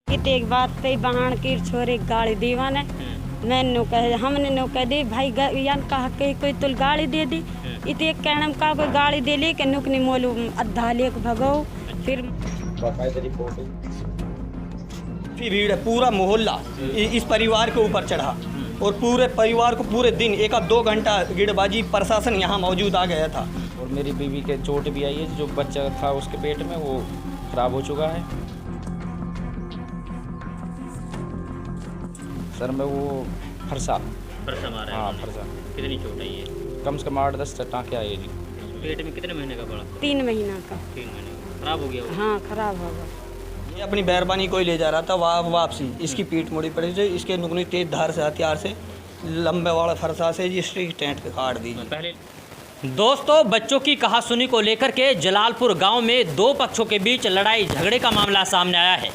कित एक बात पे बहान की छोरे गाड़ी दीवाने मैंने कहे हमने नो कह दी भाई यान कहा के कोई तुल गाड़ी दे दी इत एक कहने का कोई गाड़ी दे ली के नुकनी मोलू अद्धा लेक भगो फिर भीड़ है, पूरा मोहल्ला इस परिवार के ऊपर चढ़ा और पूरे परिवार को पूरे दिन 1-2 घंटा गिड़बाजी प्रशासन यहाँ मौजूद आ गया था। और मेरी बीवी के चोट भी आई है, जो बच्चा था उसके पेट में वो खराब हो चुका है। सर में वो फरसा मारा है। हाँ फरसा। कितनी चोट आई है? कम से कम 8-10 टाँके आए जी। पेट में कितने महीने का पड़ा? 3 महीना का। 3 महीने का। खराब हो गया वो? हाँ खराब हो गया। ये अपनी बैरबानी को ही ले जा रहा था वापसी, इसकी पीठ मुड़ी पड़ी थी, इसके नुकनी तेज धार से हथियार से लंबे वाला फरसा से इसकी टेंट पे काट दी। पहले दोस्तों, बच्चों की कहासुनी को लेकर के जलालपुर गांव में 2 पक्षों के बीच लड़ाई झगड़े का मामला सामने आया है,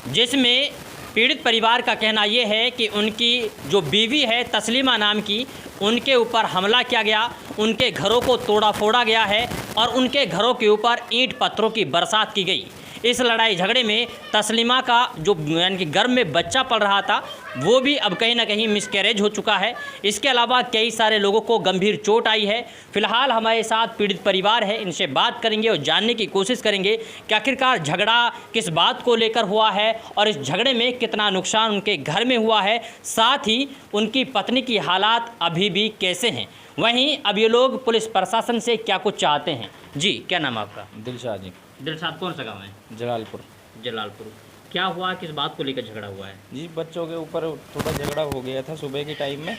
जिसमें पीड़ित परिवार का कहना यह है कि उनकी जो बीवी है तस्लीमा नाम की, उनके ऊपर हमला किया गया, उनके घरों को तोड़ा फोड़ा गया है और उनके घरों के ऊपर ईंट पत्थरों की बरसात की गई। इस लड़ाई झगड़े में तस्लीमा का जो यानी कि गर्भ में बच्चा पल रहा था वो भी अब कहीं ना कहीं मिसकैरेज हो चुका है। इसके अलावा कई सारे लोगों को गंभीर चोट आई है। फिलहाल हमारे साथ पीड़ित परिवार है, इनसे बात करेंगे और जानने की कोशिश करेंगे कि आखिरकार झगड़ा किस बात को लेकर हुआ है और इस झगड़े में कितना नुकसान उनके घर में हुआ है, साथ ही उनकी पत्नी की हालात अभी भी कैसे हैं। वहीं अब ये लोग पुलिस प्रशासन से क्या कुछ चाहते हैं। जी, क्या नाम आपका? दिलशाद जी। दिलशाद, कौन सा गाँव है? जलालपुर। जलालपुर। क्या हुआ, किस बात को लेकर झगड़ा हुआ है? जी, बच्चों के ऊपर थोड़ा झगड़ा हो गया था सुबह के टाइम में।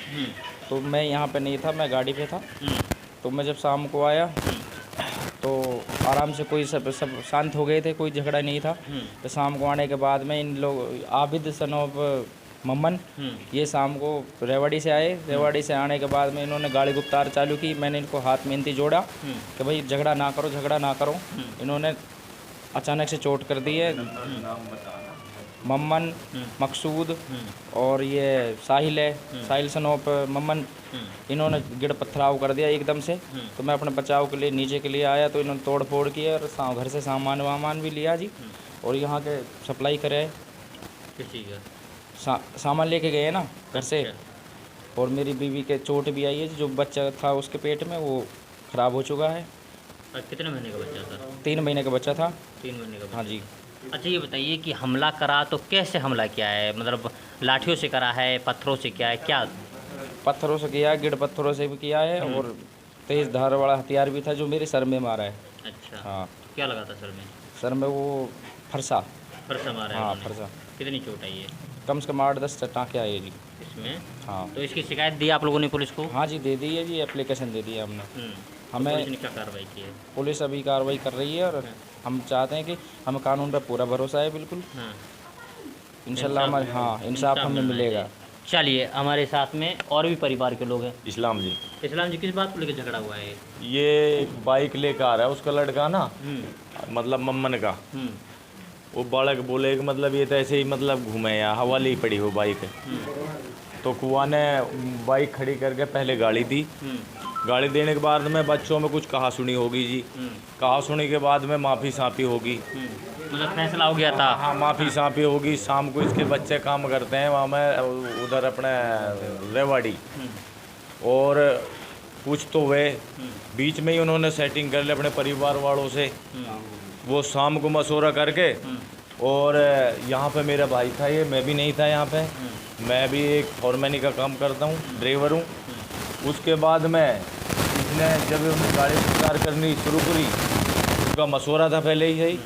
तो मैं यहाँ पे नहीं था, मैं गाड़ी पे था। तो मैं जब शाम को आया तो आराम से कोई सब शांत हो गए थे, कोई झगड़ा नहीं था। तो शाम को आने के बाद में इन लोग आबिद सनोब मम्मन ये शाम को रेवाड़ी से आए। रेवाड़ी से आने के बाद में इन्होंने गाड़ी गुफ्तार चालू की। मैंने इनको हाथ में इंती जोड़ा कि भाई झगड़ा ना करो, झगड़ा ना करो। इन्होंने अचानक से चोट कर दी है। मम्मन, मकसूद और ये साहिल है, साहिल सनोप मम्मन, इन्होंने गिड़ पथराव कर दिया एकदम से। तो मैं अपने बचाव के लिए नीचे के लिए आया तो इन्होंने तोड़ फोड़ किया और घर से सामान वामान भी लिया जी। और यहाँ के सप्लाई करे किस चीज़ का सामान लेके गए ना घर से। और मेरी बीवी के चोट भी आई है, जो बच्चा था उसके पेट में वो खराब हो चुका है। और कितने महीने का बच्चा था? 3 महीने का बच्चा था। 3 महीने का बच्चा। हाँ जी। अच्छा, ये बताइए कि हमला करा तो कैसे हमला किया है? मतलब लाठियों से करा है, पत्थरों से किया है, क्या? पत्थरों से किया, गिड़ पत्थरों से भी किया है और तेज धार वाला हथियार भी था जो मेरे सर में मारा है। अच्छा। हाँ। क्या लगा था सर में? सर में वो फरसा। फरसा मारा है हाँ उन्होंने। फरसा। कितनी चोट आई है? कम से कम 8-10 टाँके आए जी इसमें। हाँ। तो इसकी शिकायत दी आप लोगों ने पुलिस को? हाँ जी, दे दी है जी, एप्लीकेशन दे दी है हमने। तो हमें पुलिस ने क्या कार्रवाई की है? पुलिस अभी कार्रवाई कर रही है और हम चाहते हैं कि हमें कानून पर पूरा भरोसा है बिल्कुल। हाँ। इंशाल्लाह हमारे इंसाफ हमें मिलेगा। चलिए, हमारे साथ में और भी परिवार के लोग हैं। इस्लाम जी। इस्लाम जी, किस बात को लेकर झगड़ा हुआ है? ये बाइक लेकर आ रहा है उसका लड़का ना, मतलब मम्मन का। वो बालक बोले कि मतलब ये तो ऐसे ही मतलब घूमे या हवाली पड़ी हो बाइक। तो कुआ ने बाइक खड़ी करके पहले गाड़ी दी। गाड़ी देने के बाद में बच्चों में कुछ कहा सुनी होगी जी। कहा सुनी के बाद में माफ़ी साफ़ी होगी। मतलब फैसला हो गया था? हाँ, माफ़ी साफ़ी होगी। शाम को इसके बच्चे काम करते हैं वहाँ में उधर अपने रेवाड़ी। और कुछ तो हुए बीच में ही उन्होंने सेटिंग कर ली अपने परिवार वालों से। वो शाम को मशवरा करके और यहाँ पे मेरा भाई था, ये मैं भी नहीं था यहाँ पे। मैं भी एक फॉर्मैनी का काम करता हूँ, ड्राइवर हूँ। उसके बाद में इसने जब उसने गाड़ी स्टार करनी शुरू करी, उसका मशवरा था पहले ही सही।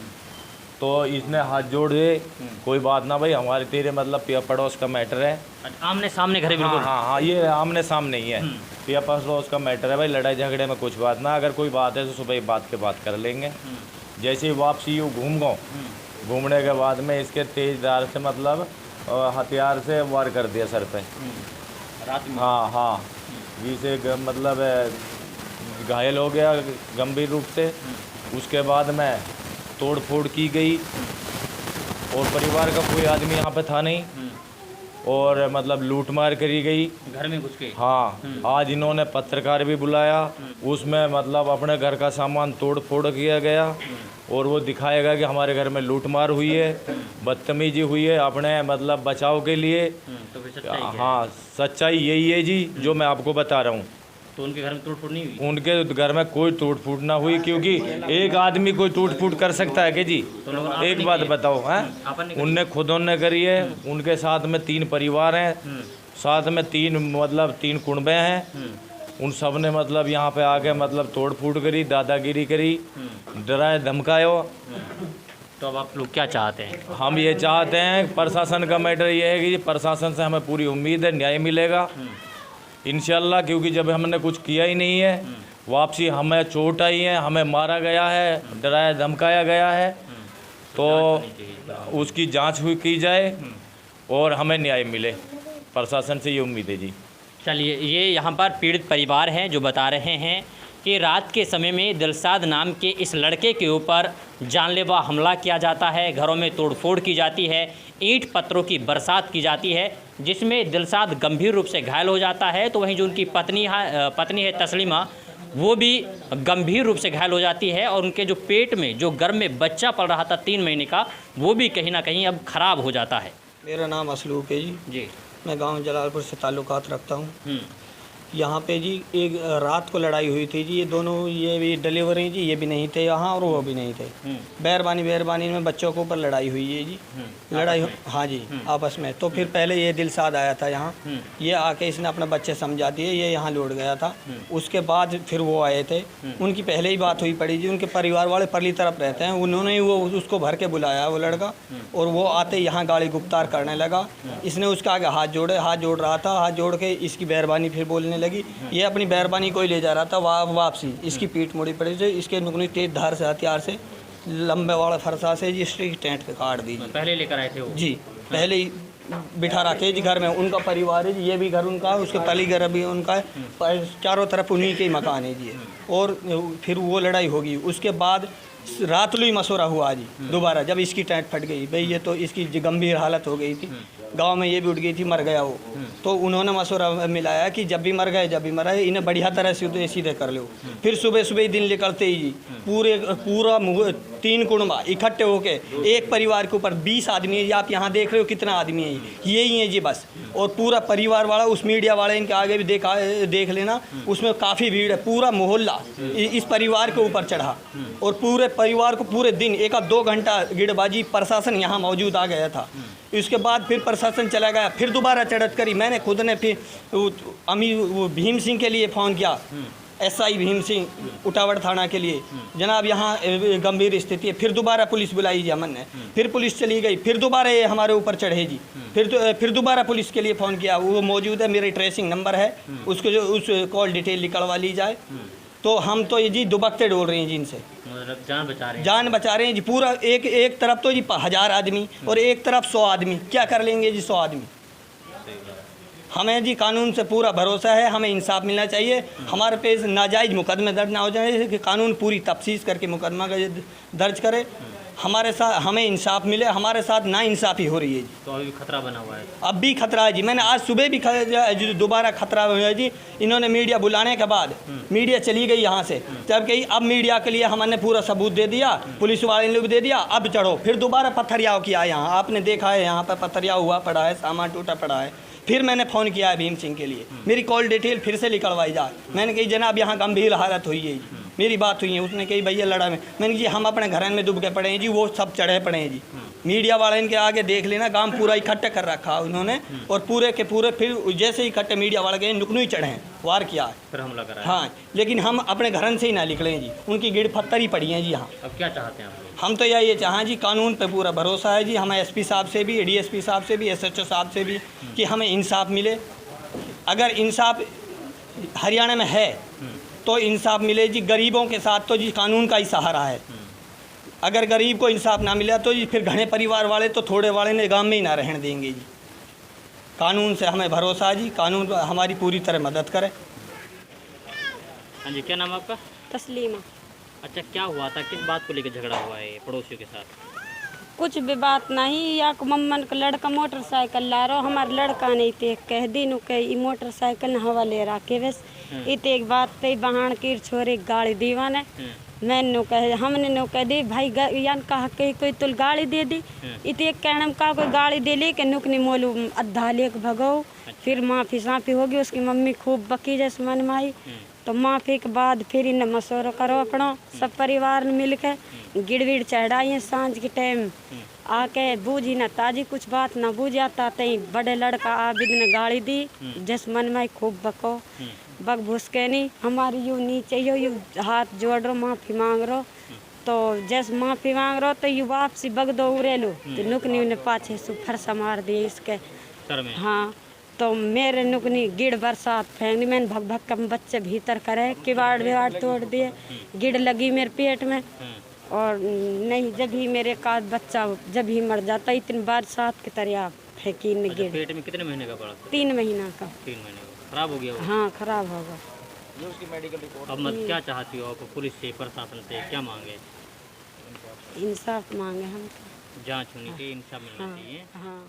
तो इसने हाथ जोड़ दिए, कोई बात ना भाई, हमारे तेरे मतलब पिया पड़ोस का मैटर है। आमने सामने घर है बिल्कुल? हाँ, ये आमने सामने ही है। पिया पड़ोस का मैटर है भाई, लड़ाई झगड़े में कुछ बात ना, अगर कोई बात है तो सुबह बात के बात कर लेंगे। जैसे ही वापसी यूँ घूम गो, घूमने के बाद में इसके तेज धार से मतलब हथियार से वार कर दिया सर पे रात में? हाँ, जिसे मतलब घायल हो गया गंभीर रूप से। उसके बाद में तोड़ फोड़ की गई और परिवार का कोई आदमी यहाँ पे था नहीं। और मतलब लूट मार करी गई घर में घुस के? हाँ, आज इन्होंने पत्रकार भी बुलाया, उसमें मतलब अपने घर का सामान तोड़ फोड़ किया गया और वो दिखाएगा कि हमारे घर में लूट मार हुई है, बदतमीजी हुई है अपने मतलब बचाव के लिए। तो फिर सच्चाई क्या है? हाँ, सच्चाई यही है जी जो मैं आपको बता रहा हूँ। तो उनके घर में तोड़ फोड़ नहीं हुई? उनके घर में कोई टूट फूट ना हुई, क्योंकि एक आदमी कोई टूट फूट कर सकता है कि जी? तो लोगों ने एक बात बताओ, आपने हैं उनने खुद उनने करी है, उनके साथ में 3 परिवार हैं, साथ में 3 कुनबे हैं, उन सब ने मतलब यहाँ पे आके मतलब तोड़ फूट करी, दादागिरी करी, डराए धमकायो। तो अब आप लोग क्या चाहते हैं? हम ये चाहते हैं, प्रशासन का मैटर ये है कि प्रशासन से हमें पूरी उम्मीद है न्याय मिलेगा इंशाल्लाह, क्योंकि जब हमने कुछ किया ही नहीं है, वापसी हमें चोट आई है, हमें मारा गया है, डराया धमकाया गया है, तो उसकी जांच हुई की जाए और हमें न्याय मिले। प्रशासन से ये उम्मीद है जी। चलिए, ये यहाँ पर पीड़ित परिवार हैं जो बता रहे हैं कि रात के समय में दिलशाद नाम के इस लड़के के ऊपर जानलेवा हमला किया जाता है, घरों में तोड़फोड़ की जाती है, ईंट पत्थरों की बरसात की जाती है, जिसमें दिलशाद गंभीर रूप से घायल हो जाता है। तो वहीं जो उनकी पत्नी है तस्लीमा, वो भी गंभीर रूप से घायल हो जाती है और उनके जो पेट में जो गर्भ में बच्चा पल रहा था 3 महीने का, वो भी कहीं ना कहीं अब ख़राब हो जाता है। मेरा नाम असलूक है जी। मैं गांव जलालपुर से ताल्लुकात रखता हूँ। यहाँ पे जी एक रात को लड़ाई हुई थी जी। ये दोनों ये भी डिलीवरी जी, ये भी नहीं थे यहाँ और वो भी नहीं थे। बैरबानी में बच्चों के ऊपर लड़ाई हुई है जी। लड़ाई हाँ जी आपस में। तो फिर पहले ये दिलशाद आया था यहाँ, ये आके इसने अपने बच्चे समझा दिए, ये यहाँ लौट गया था। उसके बाद फिर वो आए थे, उनकी पहले ही बात हुई पड़ी जी। उनके परिवार वाले परली तरफ रहते हैं, उन्होंने ही वो उसको भर के बुलाया वो लड़का, और वो आते यहाँ गाड़ी गुफ्तार करने लगा। इसने उसके आगे हाथ जोड़ रहा था, हाथ जोड़ के इसकी बैरबानी फिर बोलने लगी। ये अपनी बैरबानी को ही ले जा रहा था वापसी, इसकी पीठ मुड़ी पड़ी थी, इसके नुकनी तेज धार से हथियार से लंबे वाला फरसा से जी स्ट्रीट टेंट पे काट दी। पहले लेकर आए थे वो जी, पहले ही बिठा रखे जी घर में। उनका परिवार है जी, ये भी घर उनका है, उसके पली घर भी उनका है, चारों तरफ उन्हीं के ही मकान है जी। और फिर वो लड़ाई होगी। उसके बाद रातलू ही मशवरा हुआ जी दोबारा, जब इसकी टेंट फट गई, भाई ये तो इसकी गंभीर हालत हो गई थी, गांव में ये भी उठ गई थी, मर गया वो। तो उन्होंने मशवरा मिलाया कि जब भी मर गए इन्हें बढ़िया तरह से सीधे कर लो। फिर सुबह दिन निकलते ही जी पूरा 3 कुनबा इकट्ठे होके एक परिवार के ऊपर 20 आदमी है। आप यहाँ देख रहे हो कितना आदमी है, यही है जी बस। और पूरा परिवार वाला, उस मीडिया वाले इनके आगे भी देख लेना, उसमें काफ़ी भीड़ है। पूरा मोहल्ला इस परिवार के ऊपर चढ़ा और पूरे परिवार को पूरे दिन 1-2 घंटा गिड़बाजी, प्रशासन यहाँ मौजूद आ गया था। उसके बाद फिर प्रशासन चला गया, फिर दोबारा चढ़त करी। मैंने खुद ने फिर वो भीम सिंह के लिए फ़ोन किया, SI भीम सिंह उटावड़ थाना के लिए, जनाब यहाँ गंभीर स्थिति है। फिर दोबारा पुलिस बुलाई जी अमन ने, फिर पुलिस चली गई, फिर दोबारा ये हमारे ऊपर चढ़े जी। फिर दोबारा पुलिस के लिए फ़ोन किया, वो मौजूद है, मेरे ट्रेसिंग नंबर है, उसको जो उस कॉल डिटेल निकलवा ली जाए। तो हम तो ये जी दुबकते डोल रहे हैं जी इनसे, मतलब जान बचा रहे हैं जी। पूरा एक तरफ तो जी 1000 आदमी और एक तरफ 100 आदमी, क्या कर लेंगे जी 100 आदमी। हमें जी कानून से पूरा भरोसा है, हमें इंसाफ मिलना चाहिए। हमारे पे नाजायज़ मुकदमे दर्ज ना हो जाए, कि कानून पूरी तफ्तीश करके मुकदमा दर्ज करे, हमारे साथ हमें इंसाफ मिले। हमारे साथ नाइंसाफ़ी हो रही है जी। तो अभी खतरा बना हुआ है? अब भी खतरा है जी। मैंने आज सुबह भी दोबारा खतरा हुआ है जी। इन्होंने मीडिया बुलाने के बाद मीडिया चली गई यहाँ से, जबकि अब मीडिया के लिए हमने पूरा सबूत दे दिया, पुलिस वाले ने भी दे दिया। अब चढ़ो, फिर दोबारा पत्थरियाव किया यहाँ, आपने देखा है यहाँ पर पत्थरियाव हुआ पड़ा है, सामान टूटा पड़ा है। फिर मैंने फ़ोन किया है भीम सिंह के लिए, मेरी कॉल डिटेल फिर से निकलवाई जाए। मैंने कही जनाब यहाँ गंभीर हालत हुई है, मेरी बात हुई है। उसने कही भैया लड़ा में। मैंने जी हम अपने घर में डूब के पड़े हैं जी, वो सब चढ़े पड़े हैं जी। मीडिया वाले इनके आगे देख लेना, गांव पूरा इकट्ठे कर रखा उन्होंने, और पूरे के पूरे फिर जैसे ही इकट्ठे मीडिया वाले गए नुकनू ही चढ़े हैं, वार किया है, फिर हमला करा है। हाँ, लेकिन हम अपने घर से ही ना निकले जी, उनकी गिड़ पत्थर ही पड़ी हैं जी यहाँ। अब क्या चाहते हैं आप लोग? हम तो यही चाहें जी, कानून पे पूरा भरोसा है जी। हमें SP साहब से भी, DSP साहब से भी, SHO साहब से भी, कि हमें इंसाफ मिले। अगर इंसाफ हरियाणा में है तो इंसाफ मिले जी। गरीबों के साथ तो जी कानून का ही सहारा है। अगर गरीब को इंसाफ ना मिला तो जी फिर घने परिवार वाले तो थोड़े वाले ने गांव में ही ना रहने देंगे जी। कानून से हमें भरोसा है जी, कानून हमारी पूरी तरह मदद करे। हाँ जी, क्या नाम है आपका? तस्लीमा। अच्छा, क्या हुआ था, किस बात को लेकर झगड़ा हुआ है पड़ोसियों के साथ? कुछ भी बात नहीं। या मम्मन का लड़का मोटरसाइकिल ला रहा हमार लड़का नहीं थे कह दी नु के ई मोटरसाइकिल हवा ले रहा के बस इते एक बात ते बहान की छोरे गाड़ी दीवाने मैंने कहे हमने नो कह दी भाई यान कहा के कोई तुल गाड़ी दे दी इते एक कहने का कोई गाड़ी दे ली के नुकनी मोलू अद्धा लेक भगो। फिर माफ़ी साफ़ी होगी उसकी मम्मी खूब बकी जैसे मन माई तो माफ़ी के बाद फिर इन्हें मशोरा करो अपना सब परिवार ने मिल के गिड़विड़ चढ़ाई सांझ के टाइम आके बूझी ना ताजी कुछ बात ना बूझ आता तई बड़े लड़का आबिद ने गाड़ी दी जस मन में खूब बको बग भुसके नहीं हमारी यू नीचे यू हाथ जोड़ रो माफ़ी मांग रो तो जैसे माफ़ी मांग रो तो यू वापसी बग दो उड़े लो तो नुकनी उन्हें पाछे से फरसा मार दिए इसके सर में। हाँ तो मेरे नुकनी गिड़ बरसात फेंक दी मैंने भग भग कम बच्चे भीतर करे किवाड़ विवाड़ तोड़ दिए गिड़ लगी मेरे पेट में और नहीं जब ही मेरे का बच्चा जब ही मर जाता इतनी बरसात की तरह फेंकी ने गिड़। पेट में कितने महीने का पड़ा? 3 महीना का। 3 महीने का खराब हो गया वो? हाँ खराब होगा। ये उसकी मेडिकल रिपोर्ट। अब मत क्या चाहती हो आप पुलिस से प्रशासन से क्या मांगे? इंसाफ मांगे हम। जांच होनी चाहिए इंसाफ मिलना चाहिए। हाँ।